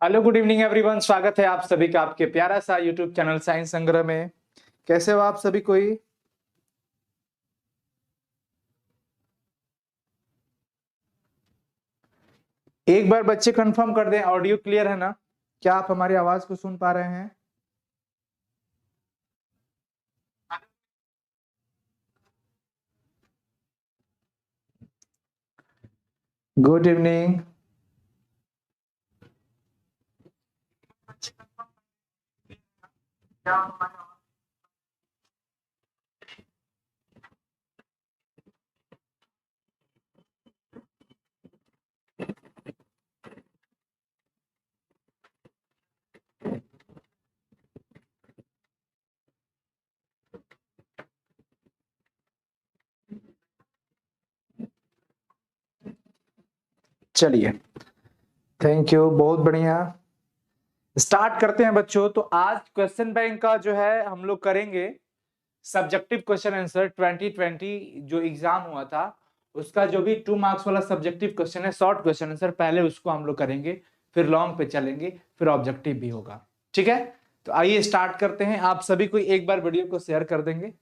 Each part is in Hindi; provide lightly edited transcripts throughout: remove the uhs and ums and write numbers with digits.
Hello good evening everyone. स्वागत है आप सभी का आपके प्यारा सा यूट्यूब चैनल साइंस संग्रह में। कैसे हो आप सभी? कोई एक बार बच्चे कंफर्म कर दें, ऑडियो क्लियर है ना? क्या आप हमारी आवाज को सुन पा रहे हैं? Good evening. चलिए, थैंक यू, बहुत बढ़िया। स्टार्ट करते हैं बच्चों। तो आज क्वेश्चन बैंक का जो है हम लोग करेंगे सब्जेक्टिव क्वेश्चन आंसर 2020 जो एग्जाम हुआ था उसका जो भी 2 मार्क्स वाला सब्जेक्टिव क्वेश्चन है, शॉर्ट क्वेश्चन आंसर, पहले उसको हम लोग करेंगे, फिर लॉन्ग पे चलेंगे, फिर ऑब्जेक्टिव भी होगा। ठीक है, तो आइए स्टार्ट करते हैं। आप सभी को एक बार वीडियो को शेयर कर देंगे।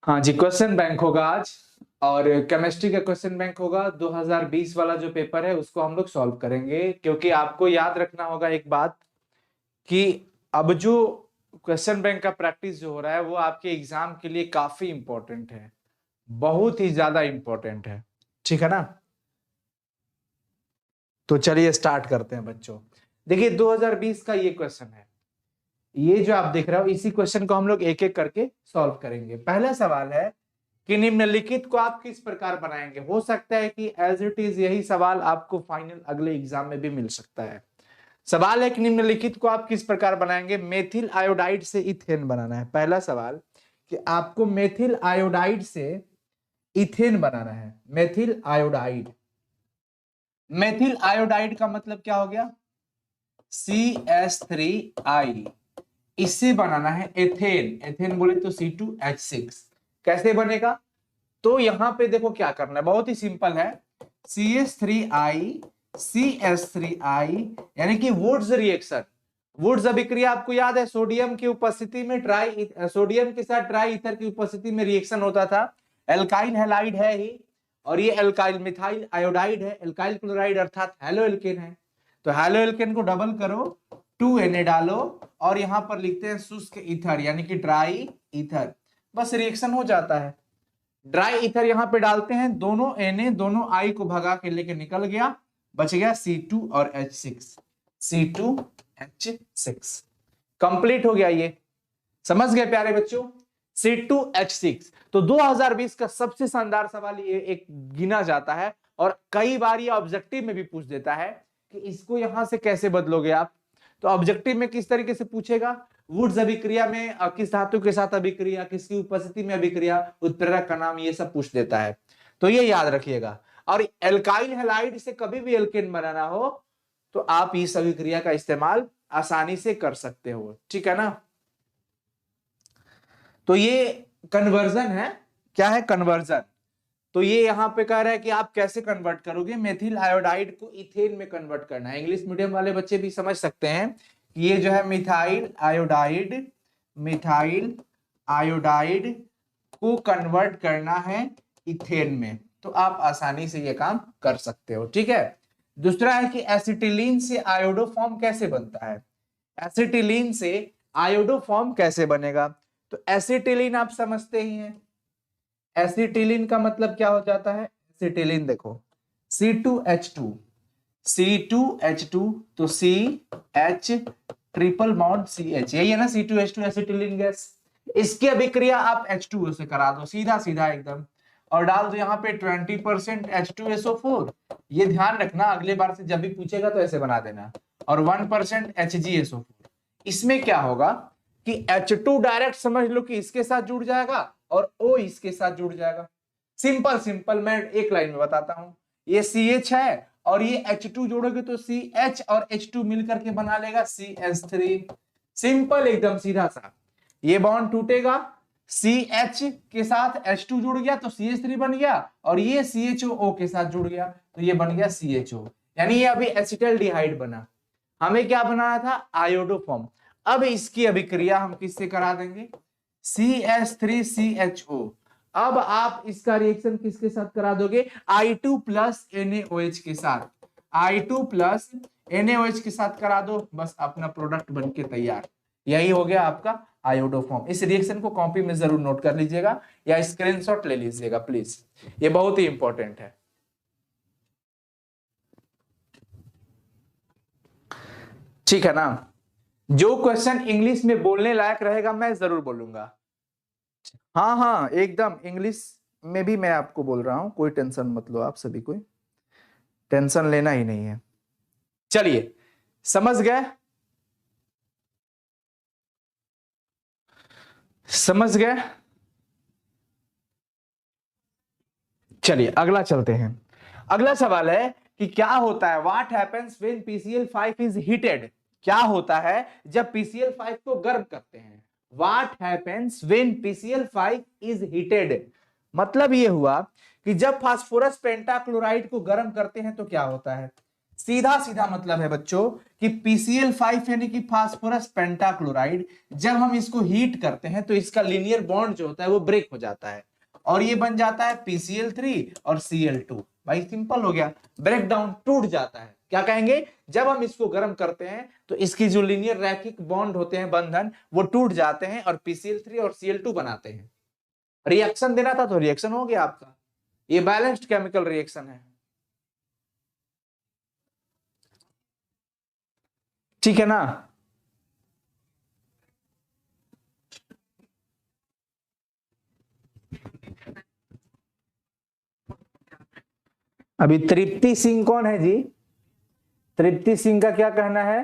हाँ जी, क्वेश्चन बैंक होगा आज, और केमिस्ट्री का क्वेश्चन बैंक होगा। 2020 वाला जो पेपर है उसको हम लोग सॉल्व करेंगे, क्योंकि आपको याद रखना होगा एक बात कि अब जो क्वेश्चन बैंक का प्रैक्टिस जो हो रहा है वो आपके एग्जाम के लिए काफी इंपॉर्टेंट है, बहुत ही ज्यादा इंपॉर्टेंट है। ठीक है ना? तो चलिए स्टार्ट करते हैं बच्चों। देखिए 2020 का ये क्वेश्चन है, ये जो आप देख रहे हो, इसी क्वेश्चन को हम लोग एक एक करके सॉल्व करेंगे। पहला सवाल है कि निम्नलिखित को आप किस प्रकार बनाएंगे। हो सकता है कि एज इट इज यही सवाल आपको फाइनल अगले एग्जाम में भी मिल सकता है। सवाल है कि निम्नलिखित को आप किस प्रकार बनाएंगे। मेथिल आयोडाइड से इथेन बनाना है। पहला सवाल कि आपको मेथिल आयोडाइड से इथेन बनाना है। मेथिल आयोडाइड, मेथिल आयोडाइड का मतलब क्या हो गया? CH3I। इससे बनाना है एथेन। एथेन बोले तो C2H6। कैसे बनेगा? तो यहां पे देखो क्या करना है, बहुत ही सिंपल है। CH3I CH3I, यानी कि वुड्स रिएक्शन। वुड्स अभिक्रिया आपको याद है, सोडियम की उपस्थिति में सोडियम के साथ ट्राई ईथर की उपस्थिति में रिएक्शन होता था। एल्काइल हैलाइड है ही, और ये एल्काइल मिथाइल आयोडाइड है। एल्काइल क्लोराइड अर्थात हैलो एल्केन है। तो हैलो एल्केन को डबल करो, 2Na डालो, और यहां पर लिखते हैं शुष्क ईथर यानी कि ड्राई ईथर। बस रिएक्शन हो जाता है। ड्राई ईथर यहां पे डालते हैं, दोनों Na दोनों I को भगा के लेके निकल गया, बच गया C2 और H6। C2H6 कंप्लीट हो गया। ये समझ गए प्यारे बच्चों? C2H6। तो 2020 का सबसे शानदार सवाल ये एक गिना जाता है, और कई बार ये ऑब्जेक्टिव में भी पूछ देता है कि इसको यहां से कैसे बदलोगे आप। तो ऑब्जेक्टिव में किस तरीके से पूछेगा, वुड्स अभिक्रिया में किस धातु के साथ अभिक्रिया, किसकी उपस्थिति में अभिक्रिया, उत्प्रेरक का नाम, ये सब पूछ देता है। तो ये याद रखिएगा। और एल्काइल हैलाइड से कभी भी एल्केन बनाना हो तो आप इस अभिक्रिया का इस्तेमाल आसानी से कर सकते हो। ठीक है ना? तो ये कन्वर्जन है। क्या है? कन्वर्जन। तो ये यहां पे कह रहा है कि आप कैसे कन्वर्ट करोगे, मेथिल आयोडाइड को इथेन में कन्वर्ट करना है। इंग्लिश मीडियम वाले बच्चे भी समझ सकते हैं कि ये जो है मिथाइल आयोडाइड, मिथाइल आयोडाइड को कन्वर्ट करना है इथेन में। तो आप आसानी से ये काम कर सकते हो। ठीक है। दूसरा है कि एसिटिलीन से आयोडो फॉर्म कैसे बनता है। एसिटिलीन से आयोडो फॉर्म कैसे बनेगा? तो एसिटिलीन आप समझते ही हैं। एसिटिलीन का मतलब क्या हो जाता है? एसिटिलीन देखो, C2H2, C2H2, तो CH ट्रिपल बॉन्ड CH, यही है ना C2H2 एसिटिलीन गैस। इसकी अभिक्रिया आप H2O से करा दो, सीधा सीधा एकदम, और डाल दो यहाँ पे 20% H2SO4। ये ध्यान रखना, अगले बार से जब भी पूछेगा तो ऐसे बना देना, और 1% HgSO4। इसमें क्या होगा कि H2 डायरेक्ट समझ लो कि इसके साथ जुड़ जाएगा, और O इसके साथ जुड़ जाएगा। सिंपल सिंपल, मैं एक लाइन में बताता हूं। ये CH है और ये H2 जोड़ोगे तो CH और H2 मिलकर के बना लेगा CH3। सिंपल, एकदम सीधा सा। ये बॉन्ड टूटेगा, CH के साथ H2 जुड़ गया तो CH3 बन गया, और ये CHO के साथ जुड़ गया तो ये बन गया CHO, यानी ये अभी एसिटल्डिहाइड बना। हमें क्या बनाना था, आयोडोफॉर्म। अब इसकी अभिक्रिया हम किससे करा देंगे, CH3CHO। अब आप इसका रिएक्शन किसके साथ करा दोगे, I2 प्लस NaOH के साथ, I2 प्लस NaOH के साथ करा दो, बस अपना प्रोडक्ट बनके तैयार। यही हो गया आपका आयोडोफॉर्म। इस रिएक्शन को कॉपी में जरूर नोट कर लीजिएगा या स्क्रीनशॉट ले लीजिएगा प्लीज, ये बहुत ही इंपॉर्टेंट है। ठीक है ना, जो क्वेश्चन इंग्लिश में बोलने लायक रहेगा मैं जरूर बोलूंगा। हाँ हाँ एकदम, इंग्लिश में भी मैं आपको बोल रहा हूं, कोई टेंशन मत लो, आप सभी कोई टेंशन लेना ही नहीं है। चलिए समझ गए, समझ गए। चलिए अगला चलते हैं। अगला सवाल है कि क्या होता है, what happens when PCl5 is heated. क्या होता है जब PCl5 को गर्म करते हैं, what happens when PCl5 is heated. मतलब ये हुआ कि जब फास्फोरस पेंटाक्लोराइड को गर्म करते हैं तो क्या होता है, सीधा सीधा मतलब है बच्चों कि PCl5 यानी कि फास्फोरस पेंटाक्लोराइड, जब हम इसको हीट करते हैं तो इसका लीनियर बॉन्ड जो होता है वो ब्रेक हो जाता है और ये बन जाता है PCl3 और Cl2। भाई सिंपल हो गया, ब्रेक डाउन, टूट जाता है। क्या कहेंगे, जब हम इसको गर्म करते हैं तो इसकी जो लीनियर रैखिक बॉन्ड होते हैं, बंधन, वो टूट जाते हैं और PCl3 और Cl2 बनाते हैं। रिएक्शन देना था तो रिएक्शन हो गया आपका, ये बैलेंस्ड केमिकल रिएक्शन है। ठीक है ना, अभी तृप्ति सिंह कौन है जी, तृप्ति सिंह का क्या कहना है,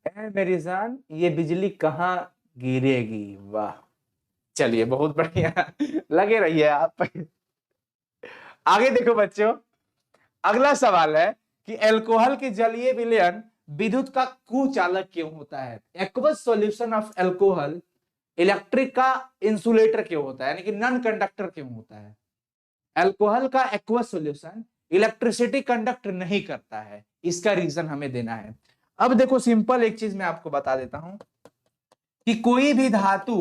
ए मेरी जान ये बिजली कहां गिरेगी। वाह, चलिए बहुत बढ़िया, लगे रहिए आप। आगे देखो बच्चों, अगला सवाल है कि एल्कोहल के जलीय विलयन विद्युत का कुचालक क्यों होता है। Aqueous solution of alcohol electric का इंसुलेटर क्यों होता है, यानी कि नॉन कंडक्टर क्यों होता है। अल्कोहल का एक्वस सॉल्यूशन इलेक्ट्रिसिटी कंडक्ट नहीं करता है, इसका रीजन हमें देना है। अब देखो सिंपल एक चीज मैं आपको बता देता हूं कि कोई भी धातु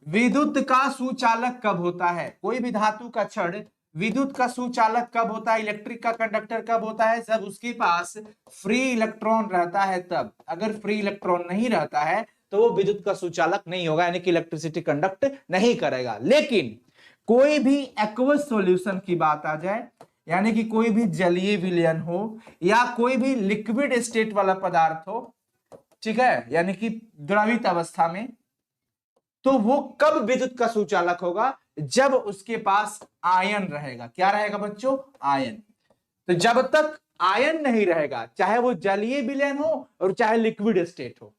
विद्युत का सुचालक कब होता है, कोई भी धातु का क्षण विद्युत का सुचालक कब होता है, इलेक्ट्रिक का कंडक्टर कब होता है, जब उसके पास फ्री इलेक्ट्रॉन रहता है तब। अगर फ्री इलेक्ट्रॉन नहीं रहता है तो वो विद्युत का सुचालक नहीं होगा, यानी कि इलेक्ट्रिसिटी कंडक्ट नहीं करेगा। लेकिन कोई भी एक्वस सॉल्यूशन की बात आ जाए, यानी कि कोई भी जलीय विलयन हो या कोई भी लिक्विड स्टेट वाला पदार्थ हो, ठीक है, यानी कि द्रवित अवस्था में, तो वो कब विद्युत का सुचालक होगा, जब उसके पास आयन रहेगा। क्या रहेगा बच्चों, आयन। तो जब तक आयन नहीं रहेगा, चाहे वो जलीय विलयन हो और चाहे लिक्विड स्टेट हो,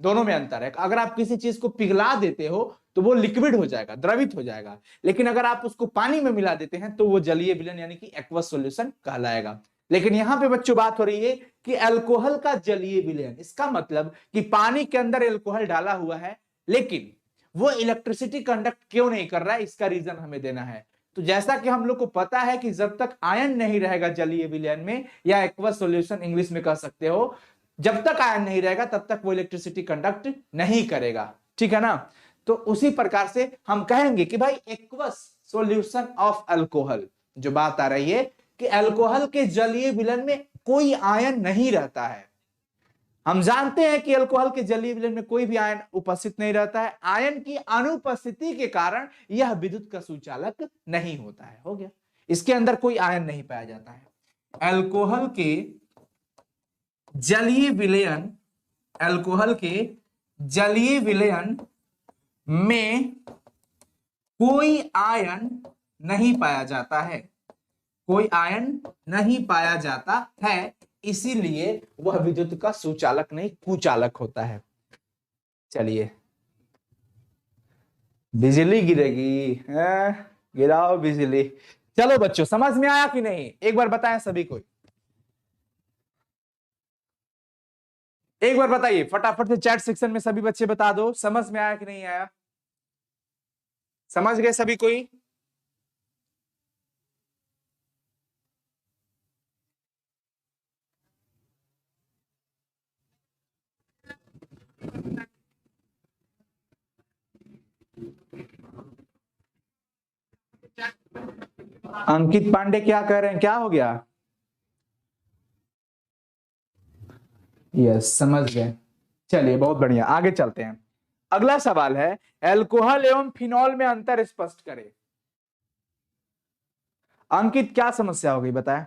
दोनों में अंतर है। अगर आप किसी चीज को पिघला देते हो तो वो लिक्विड हो जाएगा, द्रवित हो जाएगा, लेकिन अगर आप उसको पानी में मिला देते हैं तो वो जलीय विलयन यानी कि एक्वस सॉल्यूशन कहलाएगा। लेकिन यहां पे बच्चों बात हो रही है कि अल्कोहल का जलीय विलयन, इसका मतलब कि पानी के अंदर अल्कोहल डाला हुआ है लेकिन वो इलेक्ट्रिसिटी कंडक्ट क्यों नहीं कर रहा है, इसका रीजन हमें देना है। तो जैसा कि हम लोग को पता है कि जब तक आयन नहीं रहेगा जलीय विलयन में, या एक्वस सॉल्यूशन इंग्लिश में कह सकते हो, जब तक आयन नहीं रहेगा तब तक वो इलेक्ट्रिसिटी कंडक्ट नहीं करेगा। ठीक है ना, तो उसी प्रकार से हम कहेंगे कि भाई एक्वस सॉल्यूशन ऑफ अल्कोहल, जो बात आ रही है कि अल्कोहल के जलीय विलयन में कोई आयन नहीं रहता है। हम जानते हैं कि अल्कोहल के जलीय विलयन में कोई भी आयन उपस्थित नहीं रहता है, आयन की अनुपस्थिति के कारण यह विद्युत का सुचालक नहीं होता है। हो गया, इसके अंदर कोई आयन नहीं पाया जाता है। अल्कोहल के जलीय विलयन, अल्कोहल के जलीय विलयन में कोई आयन नहीं पाया जाता है, कोई आयन नहीं पाया जाता है, इसीलिए वह विद्युत का सुचालक नहीं कुचालक होता है। चलिए, बिजली गिरेगी, गिराओ बिजली। चलो बच्चों समझ में आया कि नहीं, एक बार बताएं सभी को, एक बार बताइए फटाफट से चैट सेक्शन में सभी बच्चे बता दो समझ में आया कि नहीं आया। समझ गए सभी कोई? अंकित पांडे क्या कह रहे हैं, क्या हो गया? यस, समझ गए। चलिए बहुत बढ़िया, आगे चलते हैं। अगला सवाल है, अल्कोहल एवं फिनॉल में अंतर स्पष्ट करें। अंकित क्या समस्या हो गई बताएं।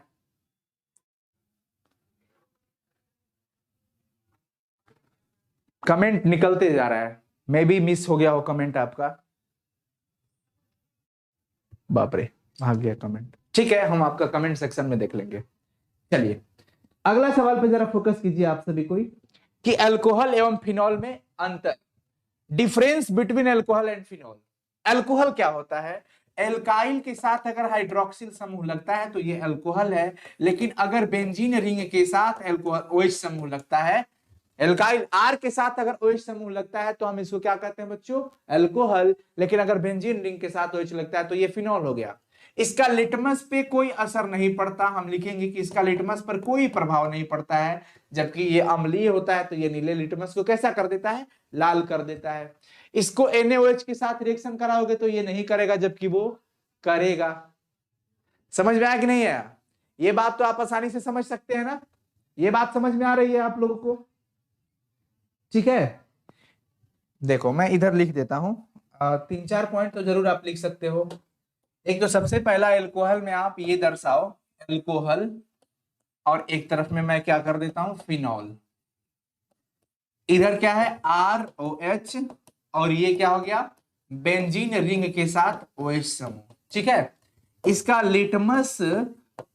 कमेंट निकलते जा रहा है, मे बी मिस हो गया हो कमेंट आपका। बाप रे, भाग गया कमेंट। ठीक है, हम आपका कमेंट सेक्शन में देख लेंगे। चलिए अगला सवाल पे जरा फोकस कीजिए आप सभी कोई, कि अल्कोहल एवं फिनॉल में अंतर, difference between alcohol and phenol. Alcohol क्या होता है? एल्काइल के साथ अगर हाइड्रोक्सिल समूह लगता है तो ये अल्कोहल है, लेकिन अगर बेंजीन रिंग के साथ अल्कोहल OH समूह लगता है, एल्काइल आर के साथ अगर OH समूह लगता है तो हम इसको क्या कहते हैं बच्चों? अल्कोहल। लेकिन अगर बेंजीन रिंग के साथ OH लगता है तो ये फिनॉल हो गया। इसका लिटमस पे कोई असर नहीं पड़ता, हम लिखेंगे कि इसका लिटमस पर कोई प्रभाव नहीं पड़ता है, जबकि ये अम्लीय होता है तो ये नीले लिटमस को कैसा कर देता है? लाल कर देता है। इसको NaOH के साथ रिएक्शन कराओगे तो ये नहीं करेगा, जबकि वो करेगा। समझ में आया कि नहीं आया? ये बात तो आप आसानी से समझ सकते हैं ना? ये बात समझ में आ रही है आप लोगों को? ठीक है, देखो मैं इधर लिख देता हूं, 3-4 पॉइंट तो जरूर आप लिख सकते हो। एक तो सबसे पहला, एल्कोहल में आप ये दर्शाओ एल्कोहल, और एक तरफ में मैं क्या कर देता हूं? फिनॉल। इधर क्या है? ROH, और ये क्या हो गया? बेंजीन रिंग के साथ OH समूह। ठीक है, इसका लिटमस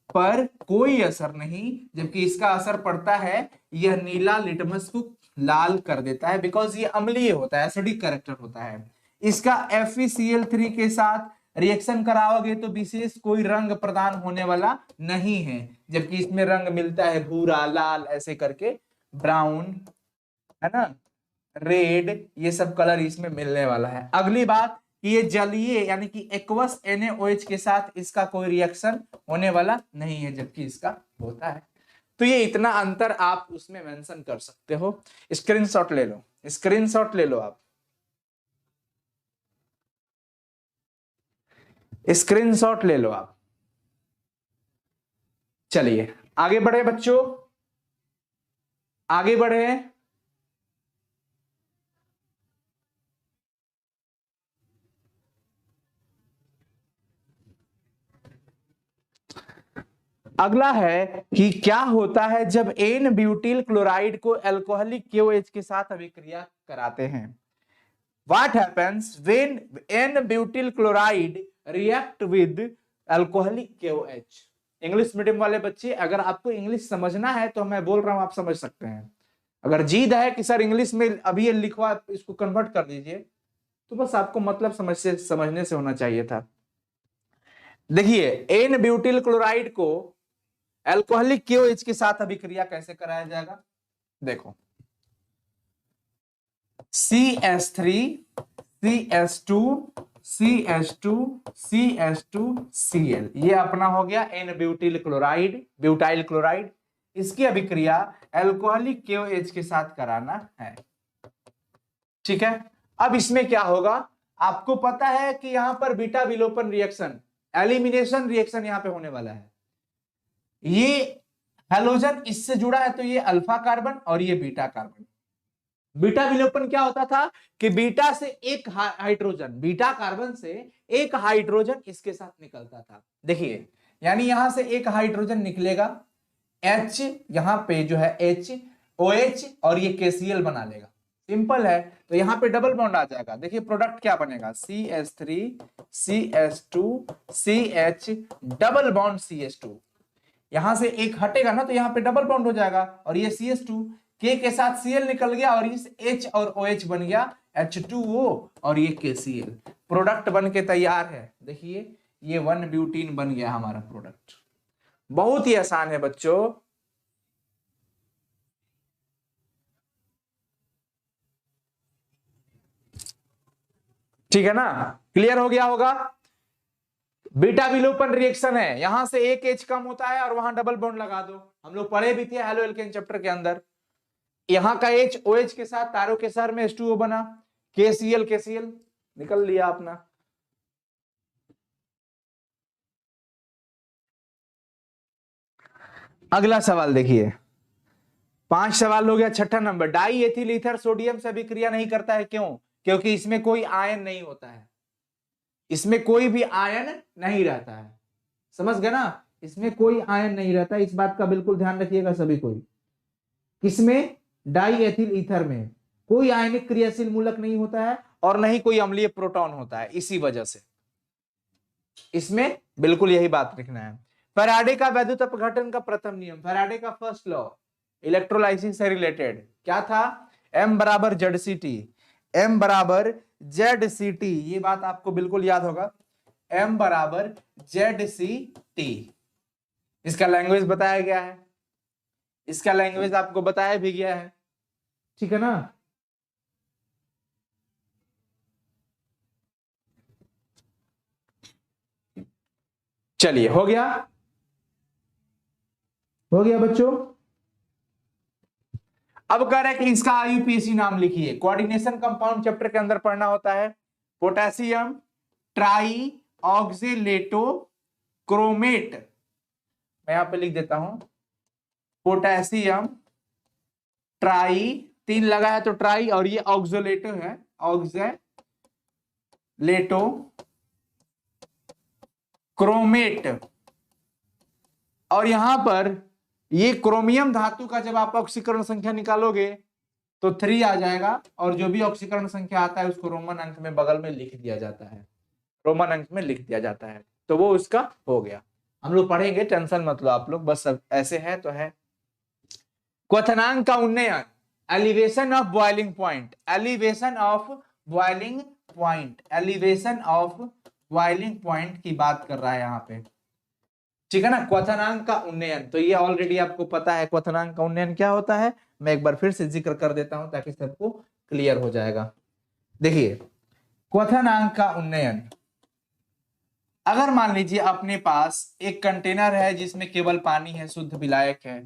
पर कोई असर नहीं, जबकि इसका असर पड़ता है, यह नीला लिटमस को लाल कर देता है, बिकॉज ये अम्लीय होता है, एसिडिक कैरेक्टर होता है। इसका FeCl3 के साथ रिएक्शन कराओगे तो विशेष कोई रंग प्रदान होने वाला नहीं है, जबकि इसमें रंग मिलता है भूरा, लाल, ऐसे करके, ब्राउन, है ना, रेड, ये सब कलर इसमें मिलने वाला है। अगली बात कि ये जलीय यानी कि एक्वस NaOH के साथ इसका कोई रिएक्शन होने वाला नहीं है, जबकि इसका होता है। तो ये इतना अंतर आप उसमें मेंशन कर सकते हो। स्क्रीनशॉट ले लो, स्क्रीनशॉट ले लो, आप स्क्रीनशॉट ले लो आप। चलिए आगे बढ़े बच्चों, आगे बढ़े। अगला है कि क्या होता है जब एन ब्यूटिल क्लोराइड को अल्कोहलिक KOH के साथ अभिक्रिया कराते हैं। What happens when N-butyl chloride react with alcoholic KOH? English medium वाले बच्चे, अगर आपको इंग्लिश समझना है तो मैं बोल रहा हूं, आप समझ सकते हैं। अगर जिद है कि सर इंग्लिश में अभी ये लिखवा, इसको कन्वर्ट कर दीजिए, तो बस आपको मतलब समझने से होना चाहिए था। देखिए, एन ब्यूटिल क्लोराइड को अल्कोहलिक KOH के साथ अभिक्रिया कैसे कराया जाएगा? देखो, CH3 CH2 CH2 CH2 Cl, ये अपना हो गया n butyl chloride, butyl chloride. इसकी अभिक्रिया अल्कोहलिक KOH के साथ कराना है। ठीक है, अब इसमें क्या होगा? आपको पता है कि यहां पर बीटा विलोपन रिएक्शन, एलिमिनेशन रिएक्शन यहां पे होने वाला है। ये हेलोजन इससे जुड़ा है तो ये अल्फा कार्बन और ये बीटा कार्बन। बीटा विलोपन क्या होता था कि बीटा से एक हाइड्रोजन, बीटा कार्बन से एक हाइड्रोजन इसके साथ निकलता था। देखिए, यानी यहां से एक हाइड्रोजन निकलेगा, H यहां पे जो है H, OH, और ये KCl बना लेगा। सिंपल है, तो यहां पे डबल बॉन्ड आ जाएगा। देखिए प्रोडक्ट क्या बनेगा? CH3 CH2 CH, double bond CH2। यहां से एक हटेगा ना तो यहां पे डबल बॉन्ड हो जाएगा, और ये CH2 के साथ Cl निकल गया, और इस H और OH बन गया H2O, और ये KCl, प्रोडक्ट बन के तैयार है। देखिए ये 1 ब्यूटीन बन गया हमारा प्रोडक्ट। बहुत ही आसान है बच्चों। ठीक है ना? क्लियर हो गया होगा। बीटा विलोपन रिएक्शन है, यहां से एक एच कम होता है और वहां डबल बॉन्ड लगा दो, हम लोग पढ़े भी थे हेलो एल्केन चैप्टर के अंदर। यहां का एच ओ एच के साथ तारों के साथ में H2O बना, KCl निकल लिया अपना। अगला सवाल देखिए, 5 सवाल हो गया। छठा number, die ethyl ether sodium से अभिक्रिया नहीं करता है, क्यों? क्योंकि इसमें कोई आयन नहीं होता है, इसमें कोई भी आयन नहीं रहता है, समझ गए ना, इसमें कोई आयन नहीं रहता, इस बात का बिल्कुल ध्यान रखिएगा सभी कोई। किसमें? डाई एथिल ईथर में कोई आयनिक क्रियाशील मूलक नहीं होता है और नहीं कोई अम्लीय प्रोटॉन होता है, इसी वजह से इसमें बिल्कुल यही बात लिखना है। फैराडे का वैद्युत अपघटन का प्रथम नियम, फैराडे का फर्स्ट लॉ इलेक्ट्रोलाइसिस से रिलेटेड क्या था? M बराबर ZCT, M बराबर ZCT, ये बात आपको बिल्कुल याद होगा, M बराबर ZCT। इसका लैंग्वेज बताया गया है, इसका लैंग्वेज आपको बताया भी गया है, ठीक है ना। चलिए हो गया, हो गया बच्चों। अब कह रहे हैं कि इसका IUPAC नाम लिखिए, कोऑर्डिनेशन कंपाउंड चैप्टर के अंदर पढ़ना होता है। पोटेशियम ट्राई ऑक्सीलेटो क्रोमेट, मैं यहां पे लिख देता हूं, पोटेशियम ट्राई, 3 लगा है तो ट्राई, और ये ऑक्सोलेटो है, ऑक्सोलेटो क्रोमेट। और यहां पर ये क्रोमियम धातु का जब आप ऑक्सीकरण संख्या निकालोगे तो 3 आ जाएगा, और जो भी ऑक्सीकरण संख्या आता है उसको रोमन अंक में बगल में लिख दिया जाता है, रोमन अंक में लिख दिया जाता है, तो वो उसका हो गया। हम लोग पढ़ेंगे, टेंशन मत लो आप लोग, बस सब ऐसे है तो है। क्वथनांक का उन्नयन, elevation of boiling point, elevation of boiling point, elevation of boiling point की बात कर रहा है यहाँ पे, ठीक है ना। क्वथनांक का उन्नयन, तो ये ऑलरेडी आपको पता है क्वथनांक का उन्नयन क्या होता है, मैं एक बार फिर से जिक्र कर देता हूं ताकि सबको क्लियर हो जाएगा। देखिए क्वथनांक का उन्नयन, अगर मान लीजिए अपने पास एक कंटेनर है जिसमें केवल पानी है, शुद्ध विलायक है,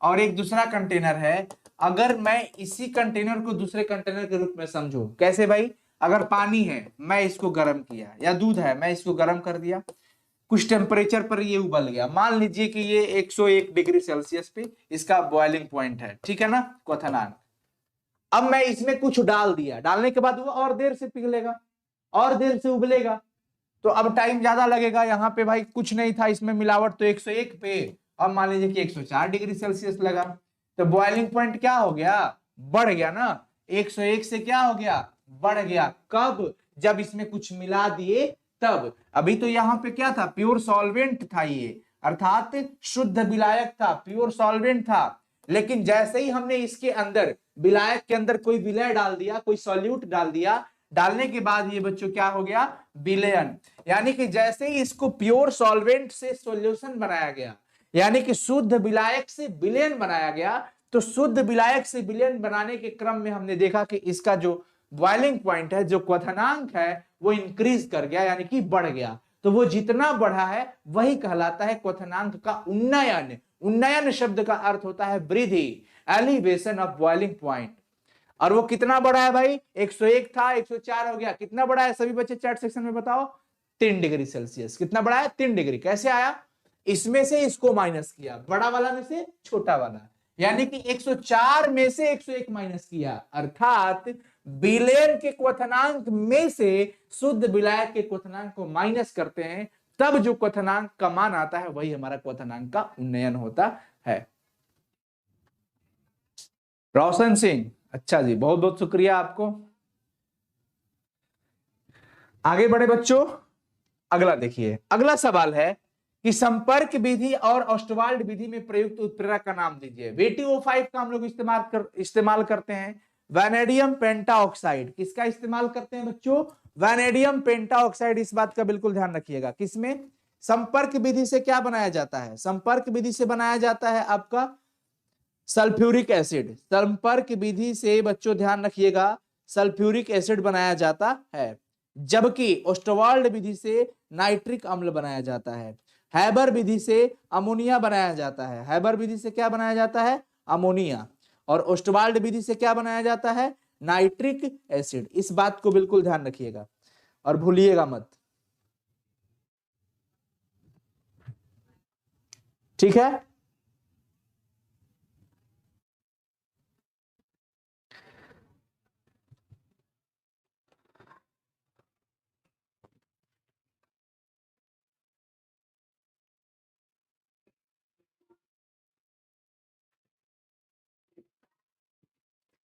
और एक दूसरा कंटेनर है, अगर मैं इसी कंटेनर को दूसरे कंटेनर के रूप में समझू, कैसे भाई? अगर पानी है मैं इसको गर्म किया, या दूध है मैं इसको गर्म कर दिया, कुछ टेम्परेचर पर ये उबल गया, मान लीजिए कि ये 101 डिग्री सेल्सियस पे इसका बॉइलिंग पॉइंट है, ठीक है ना, क्वथनांक। अब मैं इसमें कुछ डाल दिया, डालने के बाद वो और देर से पिघलेगा, और देर से उबलेगा, तो अब टाइम ज्यादा लगेगा। यहाँ पे भाई कुछ नहीं था इसमें मिलावट, तो 101 पे अब मान लीजिए कि 104 डिग्री सेल्सियस लगा, तो बॉइलिंग पॉइंट क्या हो गया? बढ़ गया ना, 101 से क्या हो गया? बढ़ गया। कब? जब इसमें कुछ मिला दिए तब। अभी तो यहाँ पे क्या था? प्योर सॉल्वेंट था ये, अर्थात शुद्ध विलायक था, प्योर सॉल्वेंट था। लेकिन जैसे ही हमने इसके अंदर, विलायक के अंदर कोई विलय डाल दिया, कोई सॉल्यूट डाल दिया, डालने के बाद ये बच्चों क्या हो गया? विलयन। यानी कि जैसे ही इसको प्योर सॉल्वेंट से सॉल्यूशन बनाया गया, यानी कि शुद्ध विलायक से विलयन बनाया गया, तो शुद्ध विलायक से विलयन बनाने के क्रम में हमने देखा कि इसका जो बॉइलिंग पॉइंट है, जो क्वथनांक है, वो इंक्रीज कर गया, यानी कि बढ़ गया। तो वो जितना बढ़ा है वही कहलाता है क्वथनांक का उन्नयन। उन्नयन शब्द का अर्थ होता है वृद्धि, एलिवेशन ऑफ बॉइलिंग पॉइंट। और वो कितना बड़ा है भाई? 101 था, 104 हो गया। कितना बड़ा है सभी बच्चे चैट सेक्शन में बताओ? 3 डिग्री सेल्सियस। कितना बड़ा है? 3 डिग्री। कैसे आया? इसमें से इसको माइनस किया, बड़ा वाला में से छोटा वाला, यानी कि 104 में से 101 माइनस किया, अर्थात विलयन के क्वथनांक में से शुद्ध विलायक के क्वथनांक को माइनस करते हैं, तब जो क्वथनांक का मान आता है वही हमारा क्वथनांक का उन्नयन होता है। रोशन सिंह, अच्छा जी, बहुत बहुत शुक्रिया आपको। आगे बढ़े बच्चों, अगला देखिए, अगला सवाल है कि संपर्क विधि और ऑस्टवाल्ड विधि में प्रयुक्त उत्प्रेरक का नाम दीजिए। VTO5 का हम लोग इस्तेमाल करते हैं। वैनेडियम पेंटाऑक्साइड किसका इस्तेमाल करते हैं बच्चों? Vanadium pentoxide. इस बात का बिल्कुल ध्यान रखिएगा। किसमें? संपर्क विधि से क्या बनाया जाता है? संपर्क विधि से बनाया जाता है आपका सल्फ्यूरिक एसिड। संपर्क विधि से बच्चों ध्यान रखिएगा, सल्फ्यूरिक एसिड बनाया जाता है। जबकि ओस्टवाल्ड विधि से नाइट्रिक अम्ल बनाया जाता है। हैबर विधि से अमोनिया बनाया जाता है। हैबर विधि से क्या बनाया जाता है? अमोनिया। और ओस्टवाल्ड विधि से क्या बनाया जाता है? Nitric acid. इस बात को बिल्कुल ध्यान रखिएगा और भूलिएगा मत, ठीक है।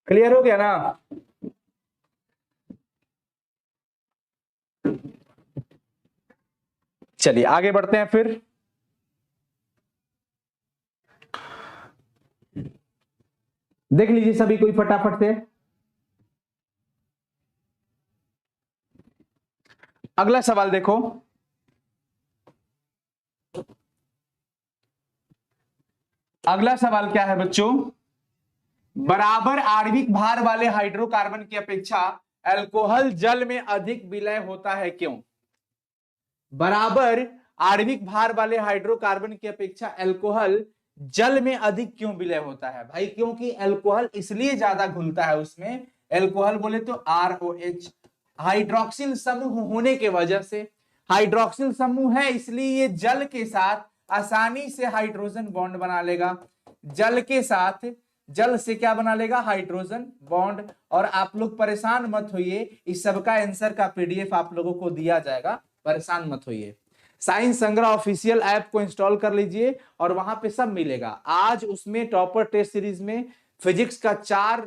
क्लियर हो गया ना? चलिए आगे बढ़ते हैं फिर। देख लीजिए सभी कोई फटाफट से। अगला सवाल देखो। अगला सवाल क्या है बच्चों? बराबर आणविक भार वाले हाइड्रोकार्बन की अपेक्षा अल्कोहल जल में अधिक विलय होता है, क्यों? बराबर आणविक भार वाले हाइड्रोकार्बन की अपेक्षा अल्कोहल जल में अधिक क्यों विलय होता है? भाई क्योंकि अल्कोहल इसलिए ज्यादा घुलता है उसमें। अल्कोहल बोले तो ROH, हाइड्रोक्सिल समूह होने के वजह से। हाइड्रोक्सिल समूह है इसलिए ये जल के साथ आसानी से हाइड्रोजन बॉन्ड बना लेगा। जल के साथ, जल से क्या बना लेगा? Hydrogen bond. और आप लोग परेशान मत होइए, इस सबका आंसर का PDF आप लोगों को दिया जाएगा, परेशान मत होइए। साइंस संग्रह ऑफिशियल ऐप को इंस्टॉल कर लीजिए और वहां पे सब मिलेगा। आज उसमें टॉपर टेस्ट सीरीज में फिजिक्स का 4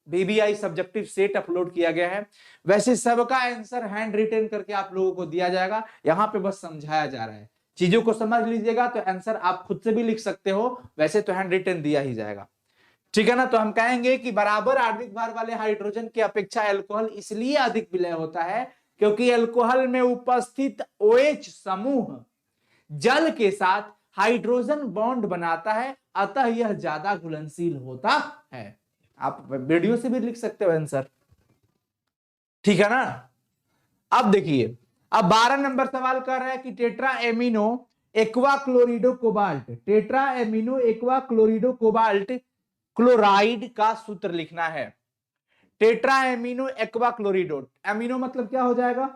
BBI सब्जेक्टिव सेट अपलोड किया गया है। वैसे सबका आंसर हैंड रिटन करके आप लोगों को दिया जाएगा, यहां पे बस समझाया जा रहा है। चीजों को समझ लीजिएगा तो आंसर आप खुद से भी लिख सकते हो, वैसे तो हैंड रिटन दिया ही जाएगा, ठीक है ना। तो हम कहेंगे कि बराबर आणविक भार वाले हाइड्रोजन की अपेक्षा अल्कोहल इसलिए अधिक विलय होता है क्योंकि अल्कोहल में उपस्थित OH समूह जल के साथ हाइड्रोजन बॉन्ड बनाता है, अतः यह ज्यादा घुलनशील होता है। आप वीडियो से भी लिख सकते हो आंसर, ठीक है ना। अब देखिए, अब 12 नंबर सवाल कर रहा है कि tetra amino aqua chlorido cobalt, tetra amino aqua chlorido cobalt chloride का सूत्र लिखना है। Tetra amino aqua chlorido, amino मतलब क्या हो जाएगा?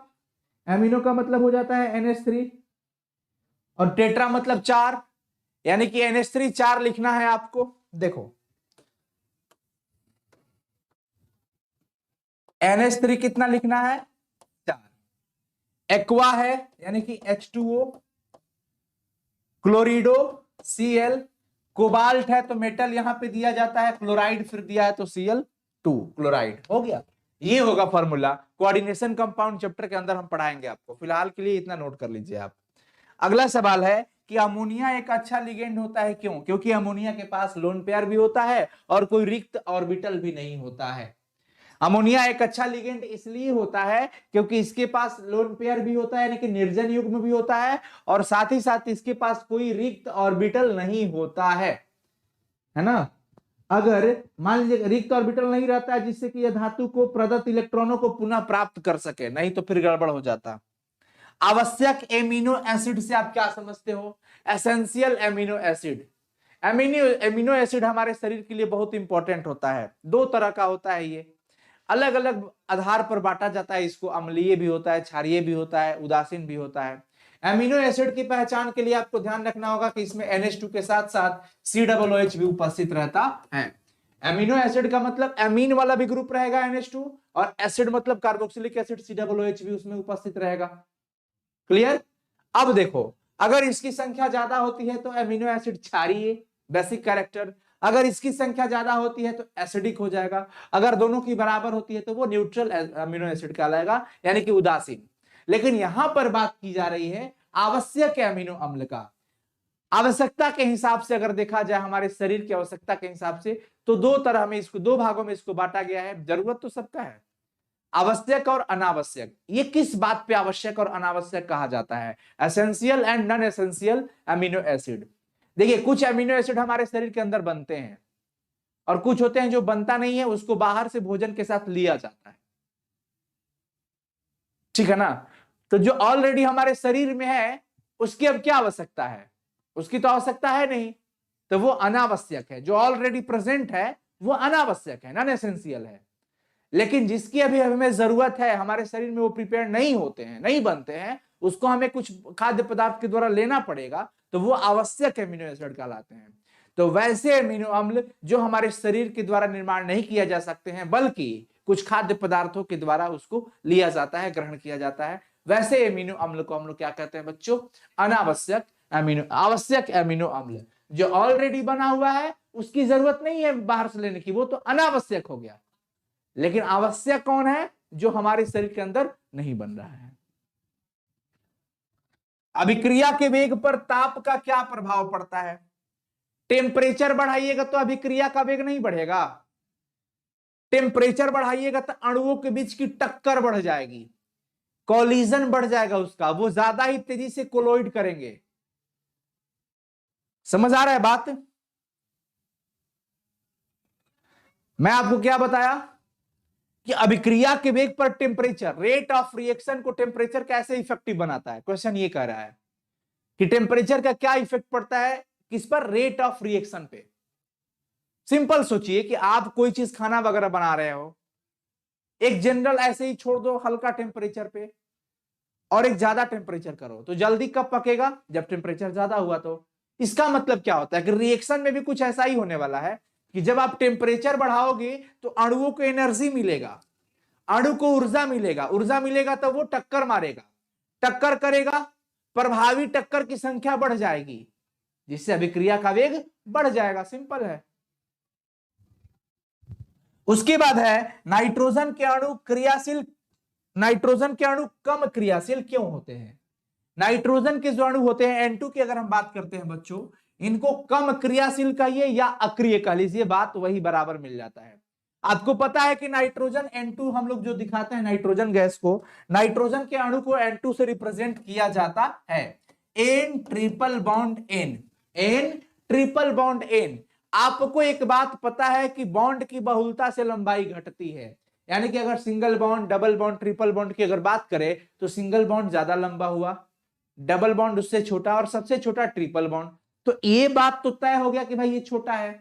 एमिनो का मतलब हो जाता है NH3 और टेट्रा मतलब 4, यानी कि NH3 4 लिखना है आपको। देखो NH3 कितना लिखना है? 4। एक्वा है यानी कि H2O, क्लोरिडो Cl, कोबाल्ट है तो मेटल यहां पे दिया जाता है, क्लोराइड फिर दिया है तो Cl2, क्लोराइड हो गया। ये होगा फॉर्मूला, कोऑर्डिनेशन कंपाउंड चैप्टर के अंदर हम पढ़ाएंगे आपको, फिलहाल के लिए इतना नोट कर लीजिए आप। अगला सवाल है कि अमोनिया एक अच्छा लिगेंड होता है, क्यों? क्योंकि अमोनिया के पास लोन पेयर भी होता है और कोई रिक्त ऑर्बिटल भी नहीं होता है। अमोनिया एक अच्छा लिगेंड इसलिए होता है क्योंकि इसके पास लोन पेयर भी होता है, यानी कि निर्जन युग्म भी होता है, और साथ ही साथ इसके पास कोई रिक्त ऑर्बिटल नहीं होता है ना। अगर मान लीजिए रिक्त ऑर्बिटल नहीं रहता है जिससे कि यह धातु को प्रदत्त इलेक्ट्रॉनों को पुनः प्राप्त कर सके, नहीं तो फिर गड़बड़ हो जाता। आवश्यक एमिनो एसिड से आप क्या समझते हो? Essential amino acid. Amino acid हमारे शरीर के लिए बहुत इंपॉर्टेंट होता है। 2 तरह का होता है, ये अलग अलग आधार पर बांटा जाता है इसको, अम्लीय भी होता है, क्षारीय भी होता है, उदासीन भी होता है। एमिनो एसिड की पहचान के लिए आपको ध्यान रखना होगा कि इसमें NH2 के साथ साथ COOH भी उपस्थित रहता है। एमिनो एसिड का मतलब एमीन वाला भी ग्रुप रहेगा NH2, और एसिड मतलब कार्बोक्सिलिक एसिड COOH भी उसमें उपस्थित रहेगा। क्लियर? अब देखो, अगर इसकी संख्या ज्यादा होती है तो एमिनो एसिड क्षारीय, बेसिक कैरेक्टर। अगर इसकी संख्या ज्यादा होती है तो एसिडिक हो जाएगा। अगर दोनों की बराबर होती है तो वो न्यूट्रल अमीनो एसिड कहलाएगा, यानी कि उदासीन। लेकिन यहां पर बात की जा रही है आवश्यक अमीनो अम्ल का। आवश्यकता के हिसाब से अगर देखा जाए, हमारे शरीर की आवश्यकता के हिसाब से, तो 2 तरह में इसको, 2 भागों में इसको बांटा गया है। जरूरत तो सबका है, आवश्यक और अनावश्यक। ये किस बात पे आवश्यक और अनावश्यक कहा जाता है? Essential and non essential amino acid. देखिए, कुछ अमीनो एसिड हमारे शरीर के अंदर बनते हैं और कुछ होते हैं जो बनता नहीं है, उसको बाहर से भोजन के साथ लिया जाता है। ठीक है ना। तो जो ऑलरेडी हमारे शरीर में है उसकी अब क्या आवश्यकता है, उसकी तो आवश्यकता है नहीं, तो वो अनावश्यक है। जो ऑलरेडी प्रेजेंट है वो अनावश्यक है, नॉन एसेंशियल है। लेकिन जिसकी अभी हमें जरूरत है, हमारे शरीर में वो प्रिपेयर नहीं होते हैं, नहीं बनते हैं, उसको हमें कुछ खाद्य पदार्थ के द्वारा लेना पड़ेगा, तो वो आवश्यक एमिनो एसिड कहलाते हैं। तो वैसे एमिनो अम्ल जो हमारे शरीर के द्वारा निर्माण नहीं किया जा सकते हैं, बल्कि कुछ खाद्य पदार्थों के द्वारा उसको लिया जाता है, ग्रहण किया जाता है, वैसे एमिनो अम्ल को हम लोग क्या कहते हैं बच्चों, अनावश्यक एमिनो, आवश्यक एमिनो अम्ल। जो ऑलरेडी बना हुआ है उसकी जरूरत नहीं है बाहर से लेने की, वो तो अनावश्यक हो गया। लेकिन आवश्यक कौन है, जो हमारे शरीर के अंदर नहीं बन रहा है। अभिक्रिया के वेग पर ताप का क्या प्रभाव पड़ता है। टेम्परेचर बढ़ाइएगा तो अभिक्रिया का वेग नहीं बढ़ेगा, टेम्परेचर बढ़ाइएगा तो अणुओं के बीच की टक्कर बढ़ जाएगी, कोलिजन बढ़ जाएगा उसका, वो ज्यादा ही तेजी से कोलोइड करेंगे। समझ आ रहा है बात। मैं आपको क्या बताया कि अभिक्रिया के वेग पर टेम्परेचर, रेट ऑफ रिएक्शन को टेम्परेचर कैसे इफेक्टिव बनाता है। क्वेश्चन ये कह रहा है कि टेम्परेचर का क्या इफेक्ट पड़ता है किस पर, रेट ऑफ रिएक्शन पे। सिंपल सोचिए कि आप कोई चीज खाना वगैरह बना रहे हो, एक जनरल ऐसे ही छोड़ दो हल्का टेम्परेचर पे, और एक ज्यादा टेम्परेचर करो, तो जल्दी कब पकेगा, जब टेम्परेचर ज्यादा हुआ। तो इसका मतलब क्या होता है कि रिएक्शन में भी कुछ ऐसा ही होने वाला है कि जब आप टेम्परेचर बढ़ाओगे तो अणुओं को एनर्जी मिलेगा, अणु को ऊर्जा मिलेगा, ऊर्जा मिलेगा तो वो टक्कर मारेगा, टक्कर करेगा, प्रभावी टक्कर की संख्या बढ़ जाएगी, जिससे अभिक्रिया का वेग बढ़ जाएगा। सिंपल है। उसके बाद है नाइट्रोजन के अणु क्रियाशील, नाइट्रोजन के अणु कम क्रियाशील क्यों होते हैं। नाइट्रोजन के जो अणु होते हैं N2 की अगर हम बात करते हैं बच्चों, इनको कम क्रियाशील कहिए या अक्रिय कह लीजिए, बात वही बराबर मिल जाता है। आपको पता है कि नाइट्रोजन N2 हम लोग जो दिखाते हैं नाइट्रोजन गैस को, नाइट्रोजन के अणु को N2 से रिप्रेजेंट किया जाता है, N triple bond N, N triple bond N। आपको एक बात पता है कि बॉन्ड की बहुलता से लंबाई घटती है, यानी कि अगर single bond, double bond, triple bond की अगर बात करें तो सिंगल बॉन्ड ज्यादा लंबा हुआ, डबल बॉन्ड उससे छोटा, और सबसे छोटा ट्रिपल बॉन्ड। तो ये बात तो तय हो गया कि भाई ये छोटा है।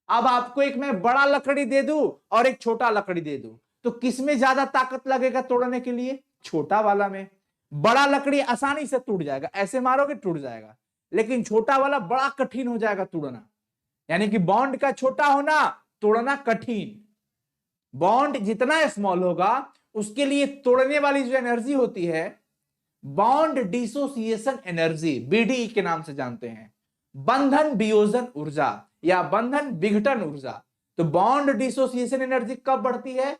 अब आपको एक मैं बड़ा लकड़ी दे दूं और एक छोटा लकड़ी दे दूं, तो किसमें ज्यादा ताकत लगेगा तोड़ने के लिए, छोटा वाला में। बड़ा लकड़ी आसानी से टूट जाएगा, ऐसे मारोगे टूट जाएगा, लेकिन छोटा वाला बड़ा कठिन हो जाएगा तोड़ना, यानी कि बॉन्ड का छोटा होना, तोड़ना कठिन। बॉन्ड जितना स्मॉल होगा उसके लिए तोड़ने वाली जो एनर्जी होती है, बॉन्ड डिसोसिएशन एनर्जी, बीडीई के नाम से जानते हैं, बंधन वियोजन ऊर्जा या बंधन विघटन ऊर्जा। तो बॉन्ड डिसोसिएशन एनर्जी कब बढ़ती है,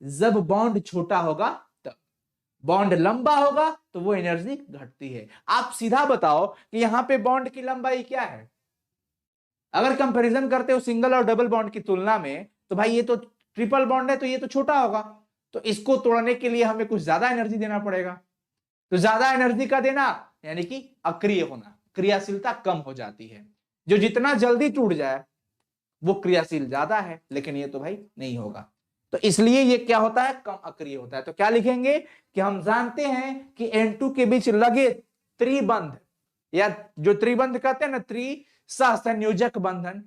जब बॉन्ड छोटा होगा तब। बॉन्ड लंबा होगा तो वो एनर्जी घटती है। आप सीधा बताओ कि यहां पे बॉन्ड की लंबाई क्या है, अगर कंपैरिजन करते हो सिंगल और डबल बॉन्ड की तुलना में, तो भाई ये तो ट्रिपल बॉन्ड है तो ये तो छोटा होगा, तो इसको तोड़ने के लिए हमें कुछ ज्यादा एनर्जी देना पड़ेगा। तो ज्यादा एनर्जी का देना यानी कि अक्रिय होना, क्रियाशीलता कम हो जाती है। जो जितना जल्दी टूट जाए वो क्रियाशील ज्यादा है, लेकिन ये तो भाई नहीं होगा, तो इसलिए ये क्या होता है, कम अक्रिय होता है। तो क्या लिखेंगे कि हम जानते हैं कि N2 के बीच लगे त्रिबंध, या जो त्रिबंध कहते हैं ना, त्रिसहसंयोजक बंधन,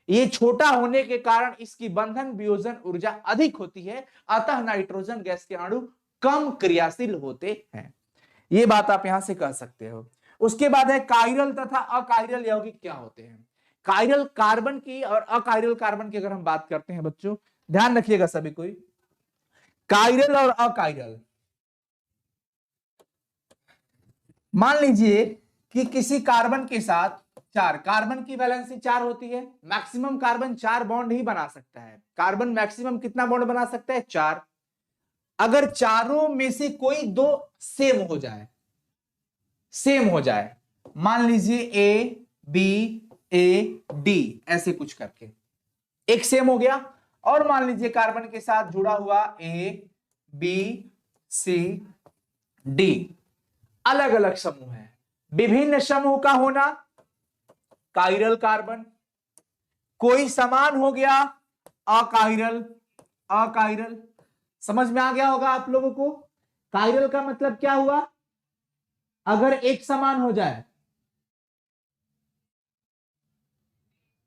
ये छोटा होने के कारण इसकी बंधन वियोजन ऊर्जा अधिक होती है, अतः नाइट्रोजन गैस के अणु कम क्रियाशील होते हैं। ये बात आप यहां से कह सकते हो। उसके बाद है कायरल तथा अकायरल यौगिक क्या होते हैं। कायरल कार्बन की और अकायरल कार्बन की अगर हम बात करते हैं बच्चों, ध्यान रखिएगा सभी कोई, कायरल और अकायरल, मान लीजिए कि किसी कार्बन के साथ चार, कार्बन की वैलेंसी 4 होती है, मैक्सिमम कार्बन 4 बॉन्ड ही बना सकता है। कार्बन मैक्सिमम कितना बॉन्ड बना सकता है, 4। अगर चारों में से कोई दो सेम हो जाए, सेम हो जाए, मान लीजिए ए बी ए डी ऐसे कुछ करके, एक सेम हो गया, और मान लीजिए कार्बन के साथ जुड़ा हुआ ए बी सी डी अलग अलग समूह है, विभिन्न समूह का होना कायरल कार्बन, कोई समान हो गया अकायरल, अकायरल। समझ में आ गया होगा आप लोगों को। कायरल का मतलब क्या हुआ? अगर एक समान हो जाए,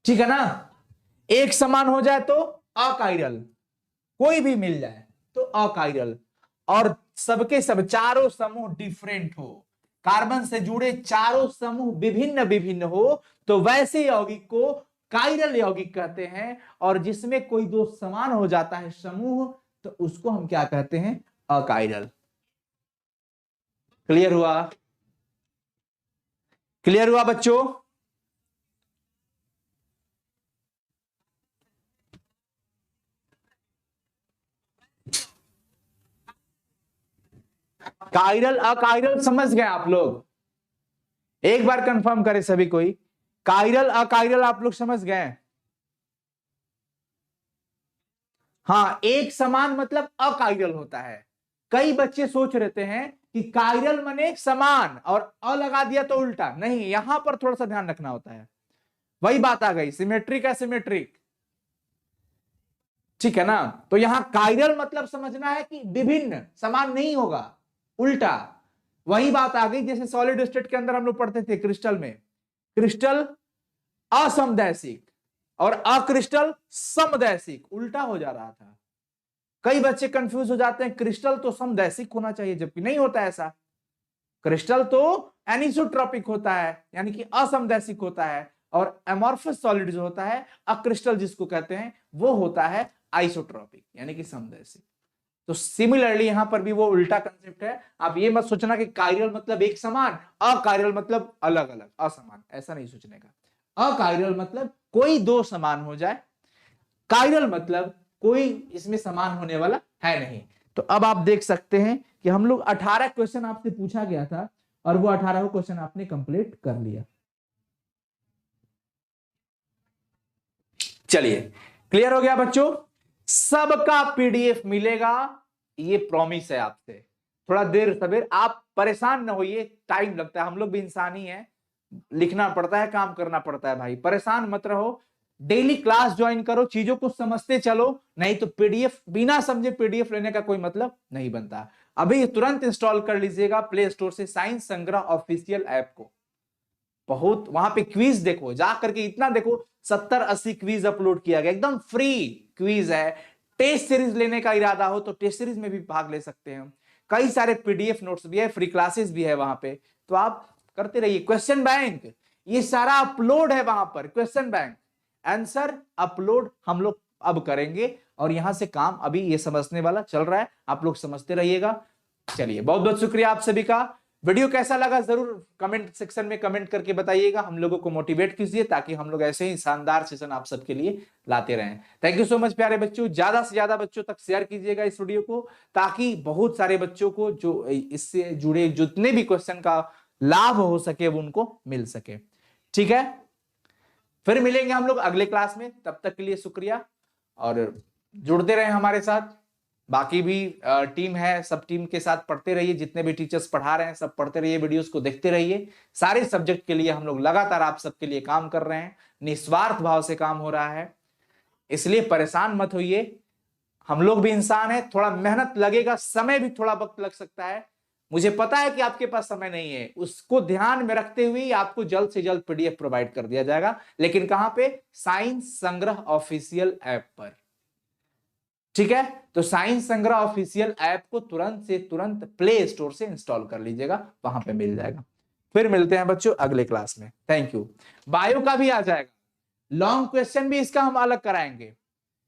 ठीक है ना, एक समान हो जाए तो अकायरल, कोई भी मिल जाए तो अकायरल, और सबके सब चारों समूह डिफरेंट हो, कार्बन से जुड़े चारों समूह विभिन्न विभिन्न हो, तो वैसे यौगिक को कायरल यौगिक कहते हैं। और जिसमें कोई दो समान हो जाता है समूह, तो उसको हम क्या कहते हैं? अकायरल। क्लियर हुआ? क्लियर हुआ बच्चों? कायरल अकायरल समझ गए आप लोग? एक बार कंफर्म करें सभी कोई, कायरल अकायरल आप लोग समझ गए? हाँ, एक समान मतलब अकायरल होता है। कई बच्चे सोच रहते हैं कि कायरल माने समान और अ लगा दिया तो उल्टा, नहीं, यहां पर थोड़ा सा ध्यान रखना होता है। वही बात आ गई, सिमेट्रिक एसिमेट्रिक, ठीक है ना। तो यहां कायरल मतलब समझना है कि विभिन्न, समान नहीं होगा, उल्टा। वही बात आ गई जैसे सॉलिड स्टेट के अंदर हम लोग पढ़ते थे क्रिस्टल में, क्रिस्टल असमदैशिक और अक्रिस्टल समदैशिक, उल्टा हो जा रहा था। कई बच्चे कंफ्यूज हो जाते हैं, क्रिस्टल तो समदैशिक होना चाहिए, जबकि नहीं होता ऐसा। क्रिस्टल तो एनिसोट्रॉपिक होता है, यानी कि असमदैशिक होता है, और एमॉर्फस सॉलिड जो होता है, अक्रिस्टल जिसको कहते हैं, वो होता है आइसोट्रॉपिक, यानी कि समदैशिक। तो सिमिलरली यहां पर भी वो उल्टा कंसेप्ट है। आप ये मत सोचना कि कायरल मतलब एक समान, अकायरल मतलब अलग अलग असमान, ऐसा नहीं सोचने का। अकायरल मतलब कोई दो समान हो जाए, कायरल मतलब कोई इसमें समान होने वाला है नहीं। तो अब आप देख सकते हैं कि हम लोग 18 क्वेश्चन आपसे पूछा गया था, और वो 18 क्वेश्चन आपने कंप्लीट कर लिया। चलिए, क्लियर हो गया बच्चों? सबका पीडीएफ मिलेगा, ये प्रॉमिस है आपसे। थोड़ा देर सवेर, आप परेशान ना होइए, टाइम लगता है, हम लोग भी इंसान ही हैं, लिखना पड़ता है, काम करना पड़ता है भाई, परेशान मत रहो। डेली क्लास ज्वाइन करो, चीजों को समझते चलो, नहीं तो पीडीएफ बिना समझे पीडीएफ लेने का कोई मतलब नहीं बनता। अभी तुरंत इंस्टॉल कर लीजिएगा प्ले स्टोर से साइंस संग्रह ऑफिशियल ऐप को। बहुत वहां पे क्विज देखो, जा करके इतना देखो, 70-80 क्विज अपलोड किया गया, एकदम फ्री क्विज है। टेस्ट सीरीज लेने का इरादा हो तो टेस्ट सीरीज में भी भाग ले सकते हैं। कई सारे पीडीएफ नोट्स भी है, फ्री क्लासेस भी है वहां पे, तो आप करते रहिए। क्वेश्चन बैंक ये सारा अपलोड है वहां पर, क्वेश्चन बैंक आंसर अपलोड हम लोग अब करेंगे, और यहां से काम अभी ये समझने वाला चल रहा है, आप लोग समझते रहिएगा। चलिए, बहुत बहुत शुक्रिया आप सभी का। वीडियो कैसा लगा जरूर कमेंट सेक्शन में कमेंट करके बताइएगा, हम लोगों को मोटिवेट कीजिए, ताकि हम लोग ऐसे ही शानदार सेशन आप सबके लिए लाते रहें। थैंक यू सो मच प्यारे बच्चों, ज्यादा से ज्यादा बच्चों तक शेयर कीजिएगा इस वीडियो को, ताकि बहुत सारे बच्चों को जो इससे जुड़े जितने भी क्वेश्चन का लाभ हो सके वो उनको मिल सके। ठीक है, फिर मिलेंगे हम लोग अगले क्लास में, तब तक के लिए शुक्रिया, और जुड़ते रहे हमारे साथ। बाकी भी टीम है, सब टीम के साथ पढ़ते रहिए, जितने भी टीचर्स पढ़ा रहे हैं सब पढ़ते रहिए, वीडियोस को देखते रहिए। सारे सब्जेक्ट के लिए हम लोग लगातार आप सबके लिए काम कर रहे हैं, निस्वार्थ भाव से काम हो रहा है, इसलिए परेशान मत होइए। हम लोग भी इंसान है, थोड़ा मेहनत लगेगा, समय भी थोड़ा वक्त लग सकता है, मुझे पता है कि आपके पास समय नहीं है, उसको ध्यान में रखते हुए आपको जल्द से जल्द पीडीएफ प्रोवाइड कर दिया जाएगा, लेकिन कहां पे? साइंस संग्रह ऑफिशियल ऐप पर। ठीक है, तो साइंस संग्रह ऑफिशियल ऐप को तुरंत से तुरंत प्ले स्टोर से इंस्टॉल कर लीजिएगा, वहां पे मिल जाएगा। फिर मिलते हैं बच्चों अगले क्लास में, थैंक यू। बायो का भी आ जाएगा, लॉन्ग क्वेश्चन भी इसका हम अलग कराएंगे,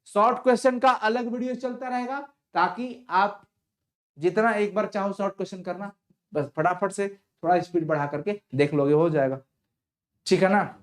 शॉर्ट क्वेश्चन का अलग वीडियो चलता रहेगा, ताकि आप जितना एक बार चाहो शॉर्ट क्वेश्चन करना, बस फटाफट से थोड़ा स्पीड बढ़ा करके देख लोगे, हो जाएगा। ठीक है ना।